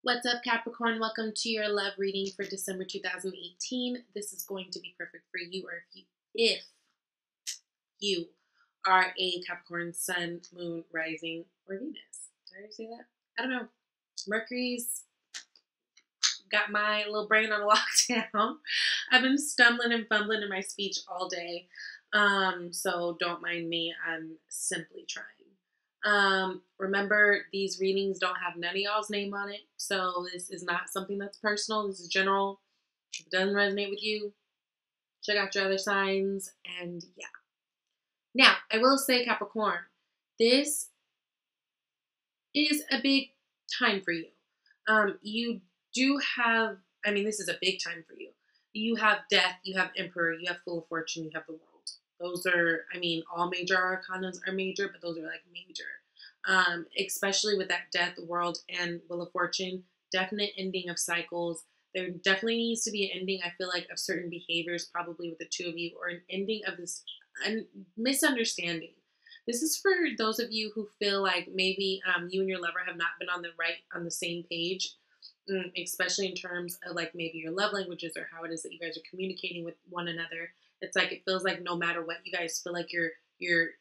What's up, Capricorn? Welcome to your love reading for December 2018. This is going to be perfect for you, or if you are a Capricorn Sun, Moon, Rising, or Venus. Did I already say that? I don't know. Mercury's got my little brain on lockdown. I've been stumbling and fumbling in my speech all day. So don't mind me. I'm simply trying. Remember, these readings don't have none of y'all's name on it. So this is not something that's personal. This is general. If it doesn't resonate with you, check out your other signs. And yeah. Now, I will say, Capricorn, this is a big time for you. You do have, this is a big time for you. You have death, you have emperor, you have fool of fortune, you have the world. Those are, all major arcanas are major, but those are like major. Especially with that death, world, and wheel of fortune, definite ending of cycles. There definitely needs to be an ending, I feel like, of certain behaviors, probably with the two of you, or an ending of this misunderstanding. This is for those of you who feel like maybe you and your lover have not been on the same page, especially in terms of like maybe your love languages or how it is that you guys are communicating with one another. It's like it feels like no matter what, you guys feel like you're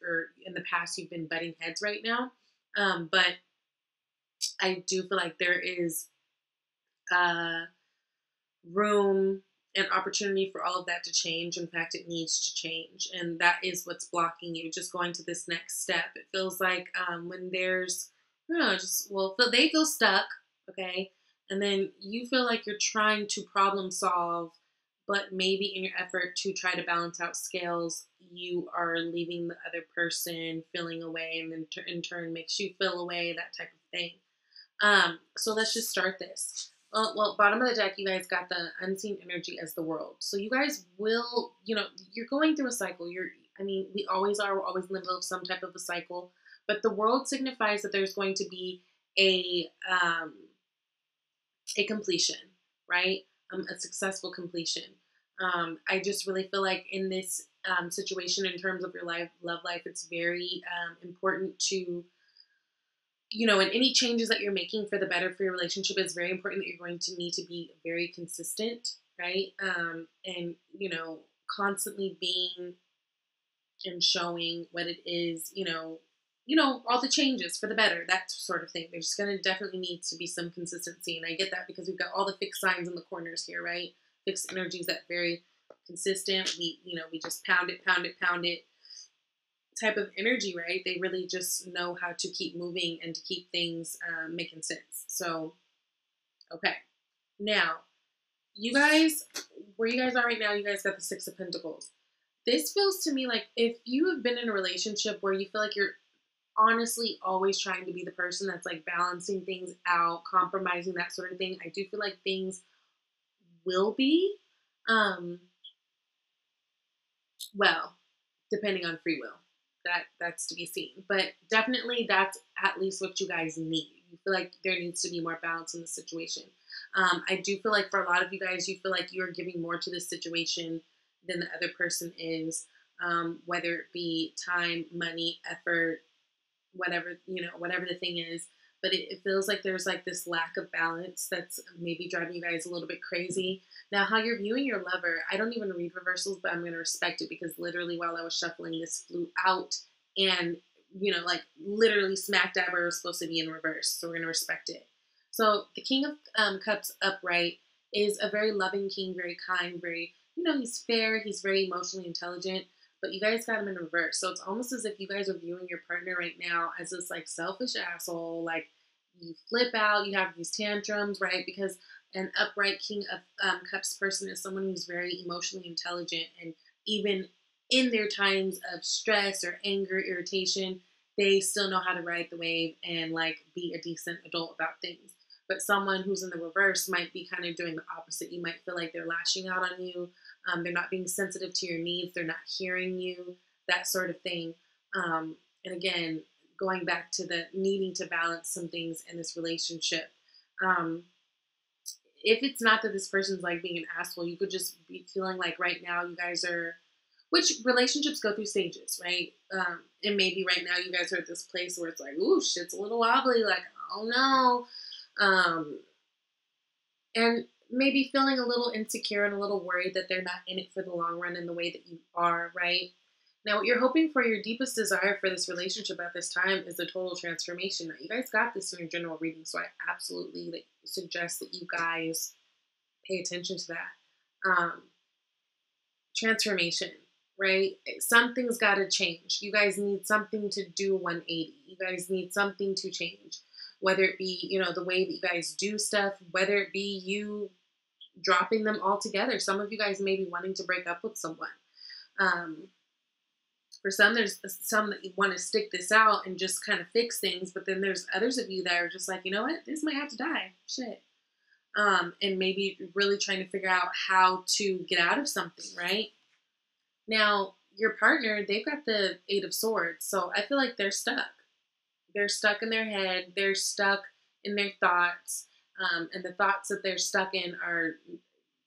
or in the past you've been butting heads right now. But I do feel like there is room and opportunity for all of that to change. In fact, it needs to change, and that is what's blocking you just going to this next step. It feels like when there's, I don't know, they feel stuck, okay, and then you feel like you're trying to problem solve, but maybe in your effort to try to balance out scales, you are leaving the other person feeling away, and then in turn makes you feel away, that type of thing. So let's just start this. Well, bottom of the deck, you guys got the unseen energy as the world. So you guys will, you're going through a cycle. We always are. We're always in the middle of some type of a cycle. But the world signifies that there's going to be a completion, right? A successful completion. I just really feel like in this situation, in terms of your love life, it's very important to, in any changes that you're making for the better for your relationship, it's very important that you're going to need to be very consistent, right? And, constantly being and showing what it is, all the changes for the better, that sort of thing. There's going to definitely need to be some consistency. And I get that because we've got all the fixed signs in the corners here, right? Fixed energies that very consistent. We just pound it type of energy, right? They really just know how to keep moving and to keep things making sense. So, okay. Now, you guys, where you guys are right now, you guys got the Six of Pentacles. This feels to me like if you have been in a relationship where you feel like you're honestly always trying to be the person that's like balancing things out, compromising, that sort of thing, I do feel like things will be, well, depending on free will. That's to be seen. But definitely that's at least what you guys need. You feel like there needs to be more balance in the situation. I do feel like for a lot of you guys, you feel like you're giving more to this situation than the other person is, whether it be time, money, effort, whatever the thing is. But it feels like there's like this lack of balance that's maybe driving you guys a little bit crazy. Now, how you're viewing your lover, I don't even read reversals, but I'm going to respect it because literally while I was shuffling, this flew out and, like literally smack dab where it was supposed to be in reverse. So we're going to respect it. So the King of Cups upright is a very loving king, very kind, very, he's fair, he's very emotionally intelligent. But you guys got him in reverse. So it's almost as if you guys are viewing your partner right now as this like selfish asshole. Like you flip out, you have these tantrums, right? Because an upright King of Cups person is someone who's very emotionally intelligent. And even in their times of stress or anger, irritation, they still know how to ride the wave and like be a decent adult about things. But someone who's in the reverse might be kind of doing the opposite. You might feel like they're lashing out on you. They're not being sensitive to your needs. They're not hearing you, that sort of thing. And again, going back to the needing to balance some things in this relationship. If it's not that this person's like being an asshole, you could just be feeling like right now you guys are, which relationships go through stages, right? And maybe right now you guys are at this place where it's like, ooh, shit's a little wobbly. Like, oh no. and maybe feeling a little insecure and a little worried that they're not in it for the long run in the way that you are, right? Now, what you're hoping for, your deepest desire for this relationship at this time is a total transformation. Now, you guys got this in your general reading, so I absolutely suggest that you guys pay attention to that. Transformation, right? Something's got to change. You guys need something to do 180. You guys need something to change, whether it be, the way that you guys do stuff, whether it be you dropping them altogether. Some of you guys may be wanting to break up with someone. For some, there's some that you want to stick this out and just kind of fix things, but then there's others of you that are just like, you know what, this might have to die. Shit. And maybe really trying to figure out how to get out of something, right? Now, your partner, they've got the Eight of Swords, so I feel like they're stuck. They're stuck in their head. They're stuck in their thoughts. And the thoughts that they're stuck in are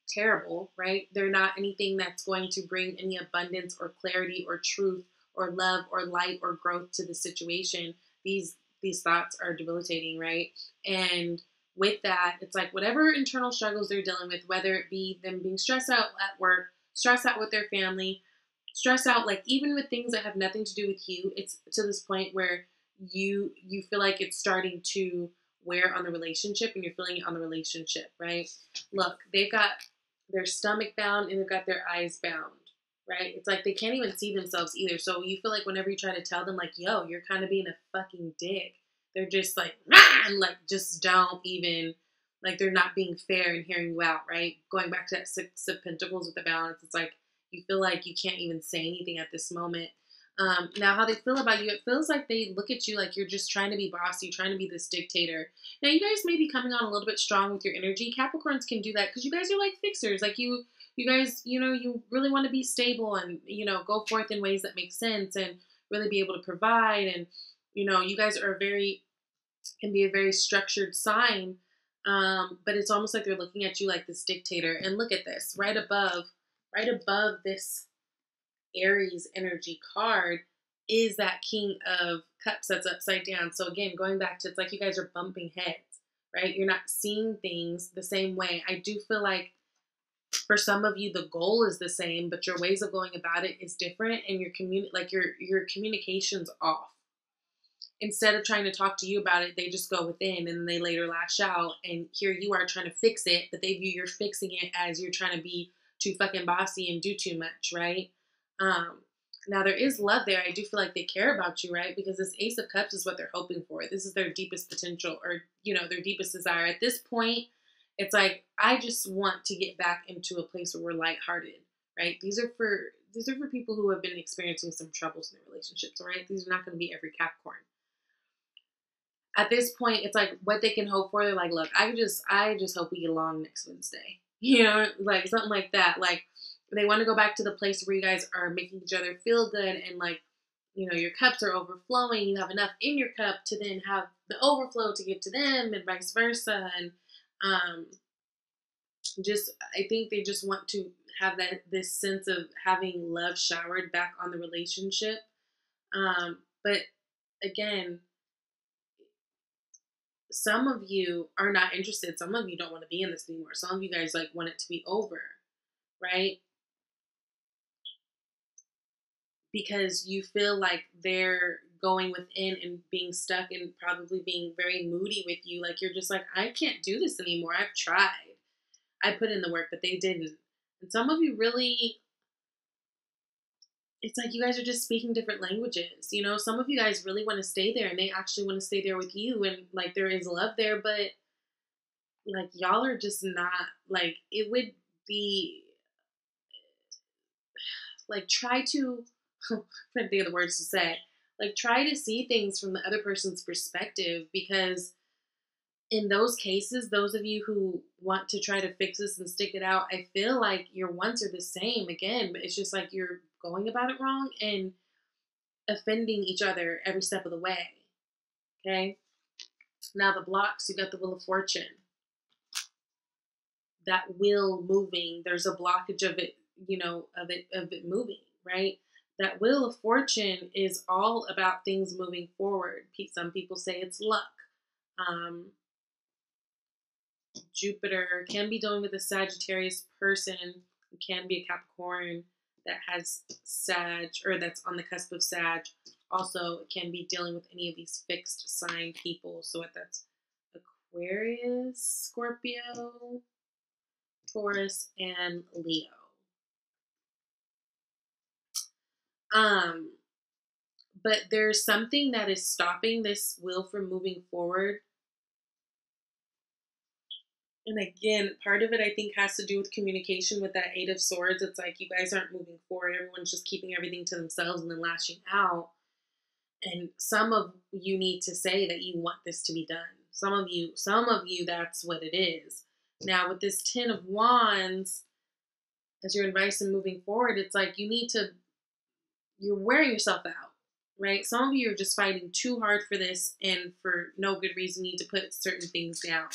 terrible, right? They're not anything that's going to bring any abundance or clarity or truth or love or light or growth to the situation. These thoughts are debilitating, right? And with that, it's like whatever internal struggles they're dealing with, whether it be them being stressed out at work, stressed out with their family, stressed out like even with things that have nothing to do with you, it's to this point where you feel like it's starting to wear on the relationship and you're feeling it on the relationship, right? Look, they've got their stomach bound and they've got their eyes bound, right? It's like they can't even see themselves either. So you feel like whenever you try to tell them like, yo, you're kind of being a fucking dick, they're just like, ah! And like just don't even, like they're not being fair and hearing you out, right? Going back to that Six of Pentacles with the balance, it's like you feel like you can't even say anything at this moment. Now, how they feel about you, it feels like they look at you like you're just trying to be bossy, trying to be this dictator. Now, you guys may be coming on a little bit strong with your energy. Capricorns can do that because you guys are like fixers. Like you guys, you really want to be stable and, go forth in ways that make sense and really be able to provide. And, you guys are can be a very structured sign. But it's almost like they're looking at you like this dictator. And look at this, right above this Aries energy card is that King of Cups that's upside down. So again, going back to, it's like you guys are bumping heads, right? You're not seeing things the same way. I do feel like for some of you, the goal is the same, but your ways of going about it is different, and your communication's off. Instead of trying to talk to you about it, they just go within and then they later lash out. And here you are trying to fix it, but they view you're fixing it as you're trying to be too fucking bossy and do too much, right? Now there is love there. I do feel like they care about you, right? Because this Ace of Cups is what they're hoping for. This is their deepest potential, or their deepest desire. At this point, it's like, I just want to get back into a place where we're lighthearted, right? These are for people who have been experiencing some troubles in their relationships, all right? These are not going to be every Capricorn. At this point, it's like what they can hope for. They're like, look, I just hope we get along next Wednesday, like something like that. Like, they want to go back to the place where you guys are making each other feel good and like, your cups are overflowing. You have enough in your cup to then have the overflow to give to them and vice versa. And I think they just want to have this sense of having love showered back on the relationship. But again, some of you are not interested. Some of you don't want to be in this anymore. Some of you guys like want it to be over, right? Because you feel like they're going within and being stuck and probably being very moody with you. Like you're just like, I can't do this anymore. I've tried. I put in the work, but they didn't. And some of you really, it's like you guys are just speaking different languages. Some of you guys really want to stay there and they actually want to stay there with you. And like there is love there, but like y'all are just not, like it would be like try to I'm trying to think of the words to say. Like try to see things from the other person's perspective, because in those cases, those of you who want to try to fix this and stick it out, I feel like your wants are the same again, but it's just like you're going about it wrong and offending each other every step of the way. Okay? Now the blocks, you got the Wheel of Fortune. That wheel moving, there's a blockage of it, of it moving, right? That Wheel of Fortune is all about things moving forward. Some people say it's luck. Jupiter, can be dealing with a Sagittarius person, it can be a Capricorn that has Sag, or that's on the cusp of Sag. Also, it can be dealing with any of these fixed sign people. So what that's Aquarius, Scorpio, Taurus, and Leo. But there's something that is stopping this wheel from moving forward. And again, part of it I think has to do with communication with that Eight of Swords. It's like you guys aren't moving forward. Everyone's just keeping everything to themselves and then lashing out. And some of you need to say that you want this to be done. Some of you, that's what it is. Now with this Ten of Wands, as your advice in moving forward, it's like you're wearing yourself out, right? Some of you are just fighting too hard for this and for no good reason need to put certain things down.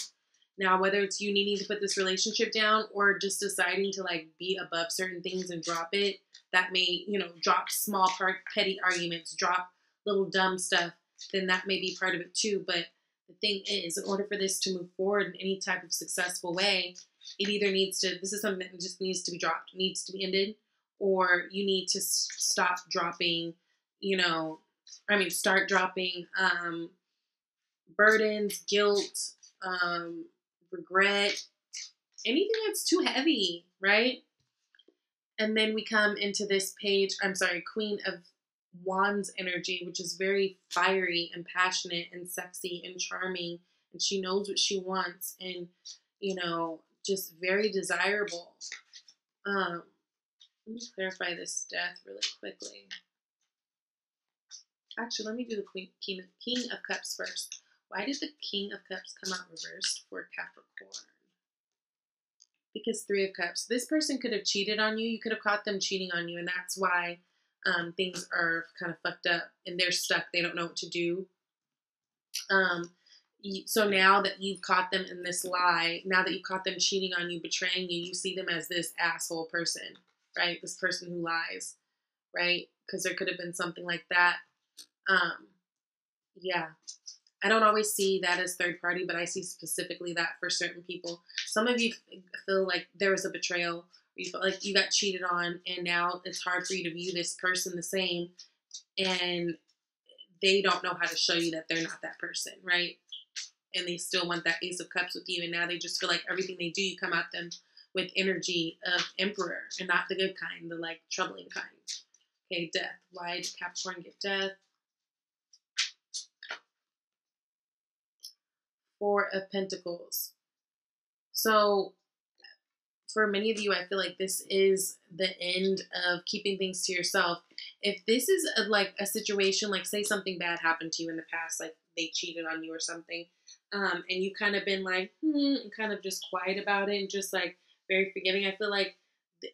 Now, whether it's you needing to put this relationship down or just deciding to like be above certain things and drop it, that may, drop small petty arguments, drop little dumb stuff, then that may be part of it too. But the thing is, in order for this to move forward in any type of successful way, it either this is something that just needs to be dropped, needs to be ended, or you need to stop dropping, start dropping burdens, guilt, regret, anything that's too heavy, right? And then we come into this Queen of Wands energy, which is very fiery and passionate and sexy and charming. And she knows what she wants and, just very desirable. Let me clarify this death really quickly. Actually, let me do the King of Cups first. Why did the King of Cups come out reversed for Capricorn? Because Three of Cups. This person could have cheated on you. You could have caught them cheating on you, and that's why things are kind of fucked up, and they're stuck. They don't know what to do. So now that you've caught them in this lie, now that you've caught them cheating on you, betraying you, you see them as this asshole person, right? This person who lies, right? Because there could have been something like that. Yeah. I don't always see that as third party, but I see specifically that for certain people. Some of you feel like there was a betrayal, or you feel like you got cheated on, and now it's hard for you to view this person the same, and they don't know how to show you that they're not that person, right? And they still want that Ace of Cups with you, and now they just feel like everything they do, you come at them with energy of Emperor, and not the good kind, the like troubling kind. Okay, Death. Why did Capricorn get Death? Four of Pentacles. So for many of you, I feel like this is the end of keeping things to yourself. If this is a situation, like say something bad happened to you in the past, like they cheated on you or something, and you kind of been like, and kind of just quiet about it and just like very forgiving, I feel like,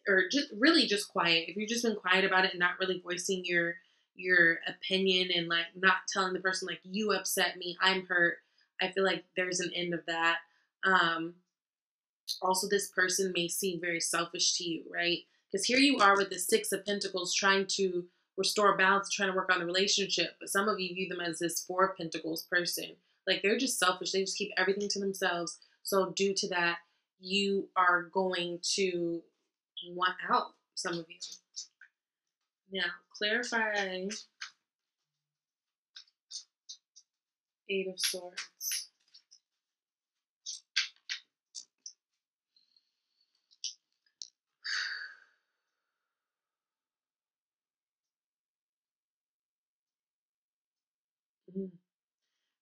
or just really just quiet. If you've just been quiet about it and not really voicing your opinion and like not telling the person like, you upset me, I'm hurt, I feel like there's an end of that. Also, this person may seem very selfish to you, right? Because here you are with the Six of Pentacles trying to restore balance, trying to work on the relationship. But some of you view them as this Four of Pentacles person. Like they're just selfish. They just keep everything to themselves. So due to that, you are going to want out, some of you. Now, clarify Eight of Swords.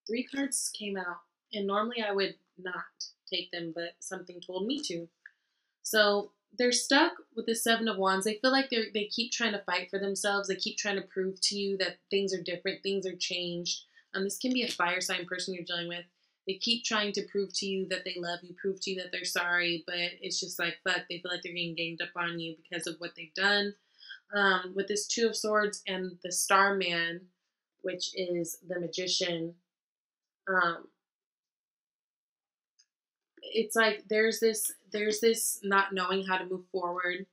Three cards came out, and normally I would not take them, but something told me to. So they're stuck with the Seven of Wands. They feel like they keep trying to fight for themselves. They keep trying to prove to you that things are different, things are changed. This can be a fire sign person you're dealing with. They keep trying to prove to you that they love you, prove to you that they're sorry, but it's just like, fuck, they feel like they're getting ganged up on you because of what they've done. With this Two of Swords and the Starman, which is the Magician, it's like there's this not knowing how to move forward,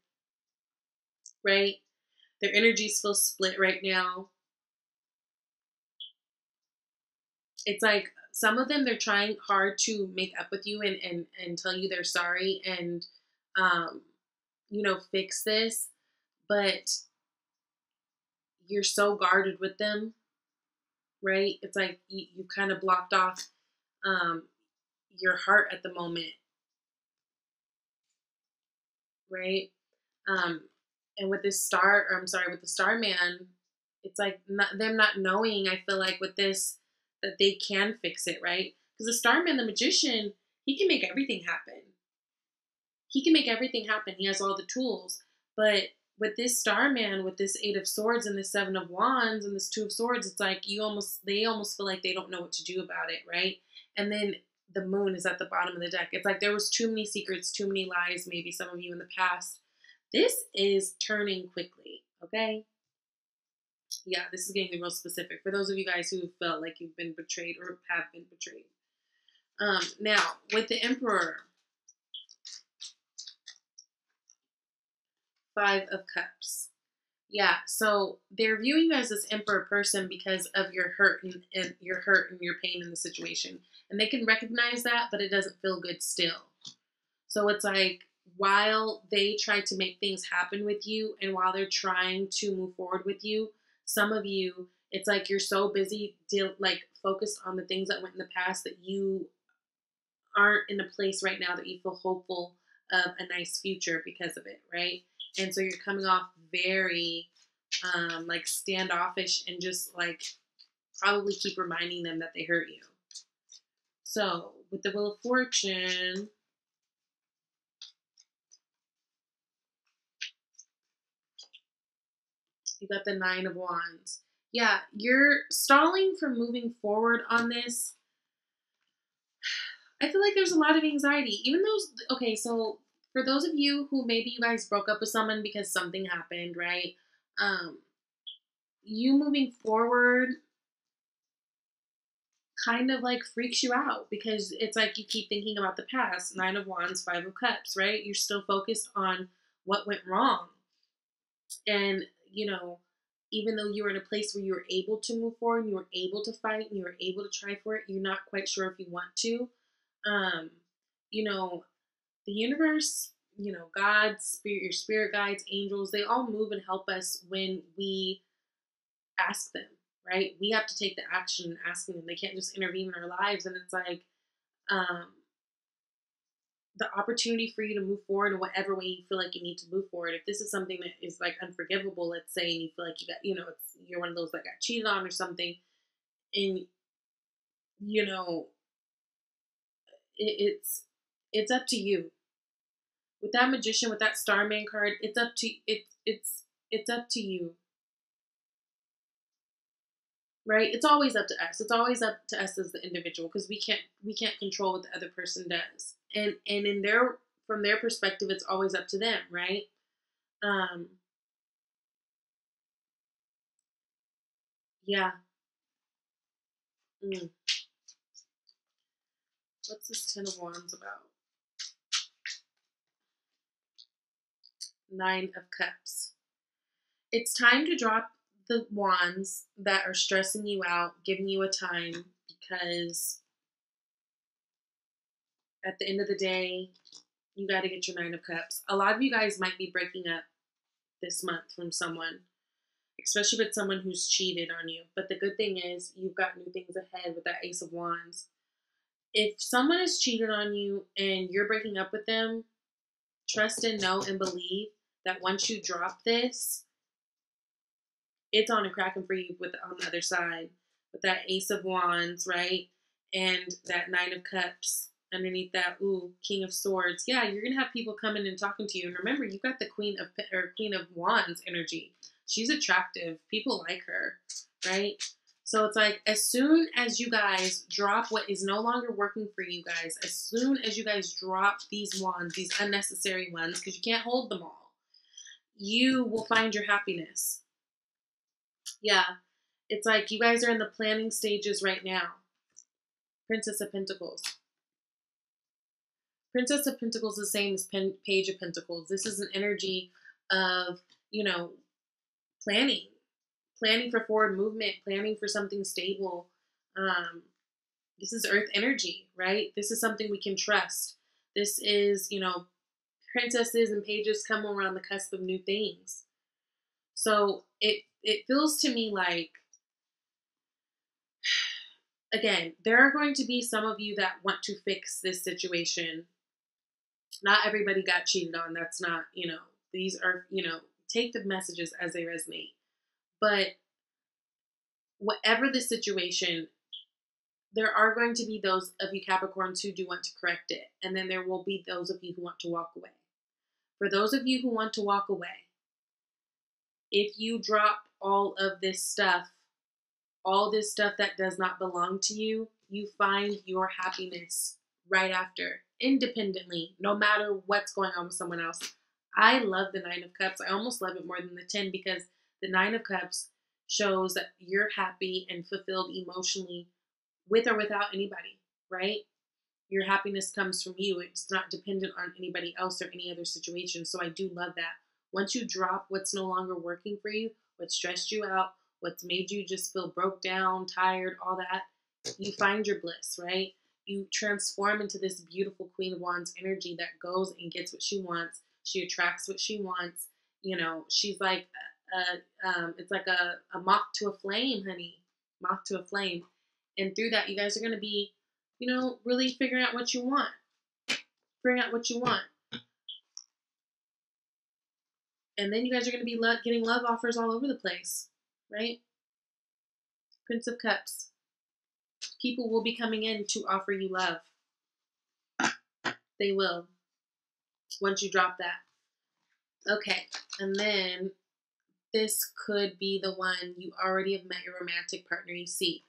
right? Their energies feel split right now. It's like some of them, they're trying hard to make up with you and tell you they're sorry and, um, fix this, but you're so guarded with them, right? It's like you kind of blocked off um, your heart at the moment, right? Um, and with this star, or I'm sorry, with the star man, it's like them not knowing, I feel like, with this, that they can fix it, right? Because the star man, the magician, he can make everything happen. He can make everything happen. He has all the tools. But with this star man, with this eight of swords and this seven of wands and this two of swords, it's like they almost feel like they don't know what to do about it, right? And then the moon is at the bottom of the deck. It's like there was too many secrets, too many lies, maybe some of you in the past. This is turning quickly, okay? Yeah, this is getting real specific for those of you guys who felt like you've been betrayed or have been betrayed. Now, with the Emperor, Five of Cups. Yeah, so they're viewing you as this emperor person because of your hurt and your hurt and your pain in the situation. And they can recognize that, but it doesn't feel good still. So it's like while they try to make things happen with you and while they're trying to move forward with you, some of you, it's like you're so busy focused on the things that went in the past that you aren't in a place right now that you feel hopeful of a nice future because of it, right? And so you're coming off very standoffish and just like probably keep reminding them that they hurt you. So with the Wheel of Fortune, you got the Nine of Wands. Yeah, you're stalling from moving forward on this. I feel like there's a lot of anxiety. Even those, okay, so for those of you who maybe you guys broke up with someone because something happened, right? You moving forward kind of like freaks you out because it's like you keep thinking about the past. Nine of Wands, Five of Cups, right? You're still focused on what went wrong. And, even though you were in a place where you were able to move forward and you were able to fight and you were able to try for it, you're not quite sure if you want to. You know, the universe, God, spirit, your spirit guides, angels, they all move and help us when we ask them, right? We have to take the action in asking them. They can't just intervene in our lives. And it's like the opportunity for you to move forward in whatever way you feel like you need to move forward. If this is something that is like unforgivable, let's say, and you feel like you got, you're one of those that got cheated on or something, and it's up to you. With that Magician, with that Starman card, it's up to it's up to you. Right? It's always up to us. It's always up to us as the individual because we can't control what the other person does. And in from their perspective, it's always up to them, right? Yeah. Mm. What's this Ten of Wands about? Nine of Cups. It's time to drop the wands that are stressing you out, giving you a time, because at the end of the day, you got to get your Nine of Cups. A lot of you guys might be breaking up this month from someone, especially with someone who's cheated on you. But the good thing is you've got new things ahead with that Ace of Wands. If someone has cheated on you and you're breaking up with them, trust and know and believe that once you drop this, it's on and cracking for you on the other side with that Ace of Wands, right? And that Nine of Cups underneath that, King of Swords. Yeah, you're gonna have people coming and talking to you. And remember, you've got the Queen of Wands energy. She's attractive. People like her, right? So it's like as soon as you guys drop what is no longer working for you guys, as soon as you guys drop these wands, these unnecessary ones, because you can't hold them all, you will find your happiness. Yeah, it's like you guys are in the planning stages right now. Princess of Pentacles. Princess of Pentacles is the same as Page of Pentacles. This is an energy of, planning for forward movement, planning for something stable. This is earth energy, right? This is something we can trust. This is, princesses and pages come around the cusp of new things. So it feels to me like, again, there are going to be some of you that want to fix this situation. Not everybody got cheated on. That's not, these are, take the messages as they resonate. But whatever the situation, there are going to be those of you Capricorns who do want to correct it. And then there will be those of you who want to walk away. For those of you who want to walk away, if you drop all this stuff that does not belong to you, you find your happiness right after, independently, no matter what's going on with someone else. I love the Nine of Cups. I almost love it more than the 10 because the Nine of Cups shows that you're happy and fulfilled emotionally with or without anybody, right? Your happiness comes from you. It's not dependent on anybody else or any other situation. So I do love that. Once you drop what's no longer working for you, what stressed you out, what's made you just feel broke down, tired, all that, you find your bliss, right? You transform into this beautiful Queen of Wands energy that goes and gets what she wants. She attracts what she wants. She's like, it's like a moth to a flame, honey. Moth to a flame. And through that, you guys are going to be, really figuring out what you want. Figuring out what you want. And then you guys are going to be getting love offers all over the place, right? Prince of Cups. People will be coming in to offer you love. They will. Once you drop that. Okay. And then this could be the one you already have met your romantic partner. You see.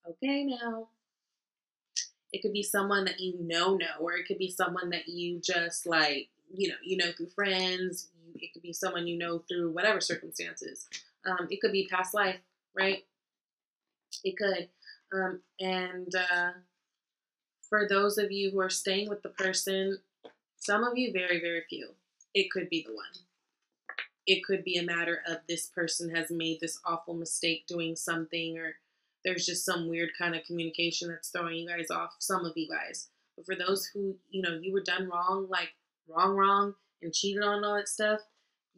Okay, now. It could be someone that you know, or it could be someone that you just like, through friends. It could be someone you know through whatever circumstances. It could be past life, right? It could. And for those of you who are staying with the person, some of you, very, very few, it could be the one. It could be a matter of this person has made this awful mistake doing something, or there's just some weird kind of communication that's throwing you guys off, some of you guys. But for those who, you were done wrong, like wrong, and cheated on all that stuff,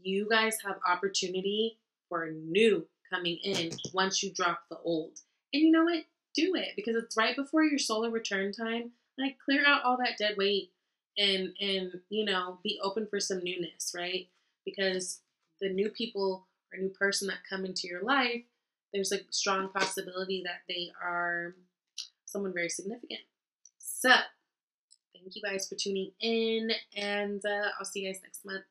you guys have opportunity for new coming in once you drop the old. And you know what? Do it, because it's right before your solar return time. Like, clear out all that dead weight and be open for some newness, right? Because the new people or new person that come into your life, there's a strong possibility that they are someone very significant. So, thank you guys for tuning in, and I'll see you guys next month.